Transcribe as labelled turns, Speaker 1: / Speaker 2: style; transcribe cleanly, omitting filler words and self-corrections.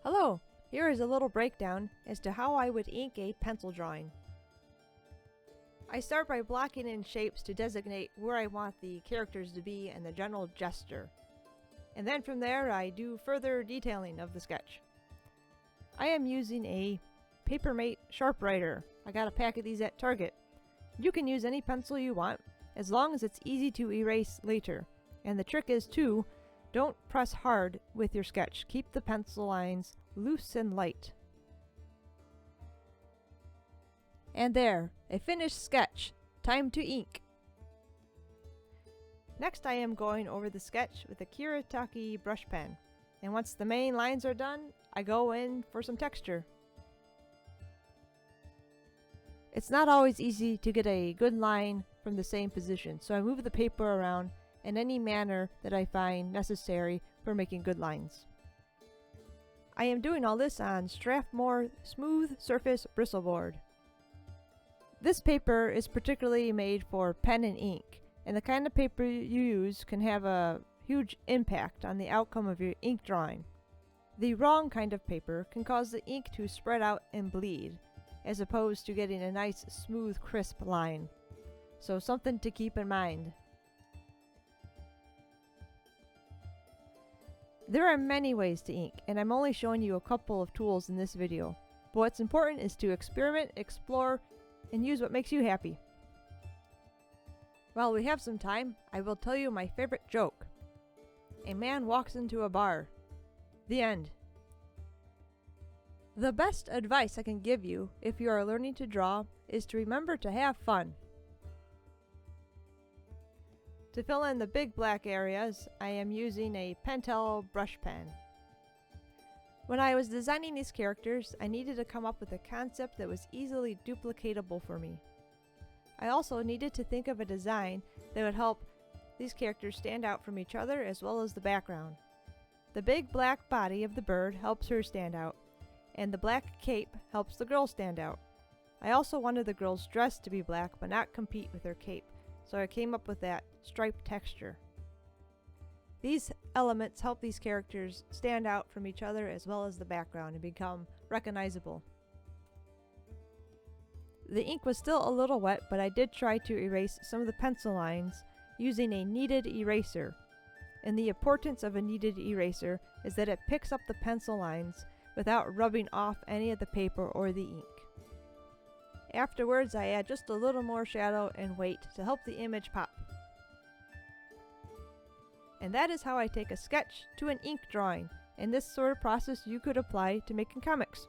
Speaker 1: Hello! Here is a little breakdown as to how I would ink a pencil drawing. I start by blocking in shapes to designate where I want the characters to be and the general gesture. And then from there I do further detailing of the sketch. I am using a Papermate Sharp Writer. I got a pack of these at Target. You can use any pencil you want, as long as it's easy to erase later. And the trick is to don't press hard with your sketch. Keep the pencil lines loose and light. And there, a finished sketch. Time to ink. Next I am going over the sketch with a Kiritake brush pen. And once the main lines are done, I go in for some texture. It's not always easy to get a good line from the same position, so I move the paper around in any manner that I find necessary for making good lines. I am doing all this on Strathmore Smooth Surface Bristleboard. This paper is particularly made for pen and ink, and the kind of paper you use can have a huge impact on the outcome of your ink drawing. The wrong kind of paper can cause the ink to spread out and bleed, as opposed to getting a nice smooth crisp line. So something to keep in mind. There are many ways to ink, and I'm only showing you a couple of tools in this video. But what's important is to experiment, explore, and use what makes you happy. While we have some time, I will tell you my favorite joke. A man walks into a bar. The end. The best advice I can give you if you are learning to draw is to remember to have fun. To fill in the big black areas, I am using a Pentel brush pen. When I was designing these characters, I needed to come up with a concept that was easily duplicatable for me. I also needed to think of a design that would help these characters stand out from each other as well as the background. The big black body of the bird helps her stand out, and the black cape helps the girl stand out. I also wanted the girl's dress to be black but not compete with her cape, so I came up with that striped texture. These elements help these characters stand out from each other as well as the background and become recognizable. The ink was still a little wet, but I did try to erase some of the pencil lines using a kneaded eraser. And the importance of a kneaded eraser is that it picks up the pencil lines without rubbing off any of the paper or the ink. Afterwards, I add just a little more shadow and weight to help the image pop. And that is how I take a sketch to an ink drawing, and this sort of process you could apply to making comics.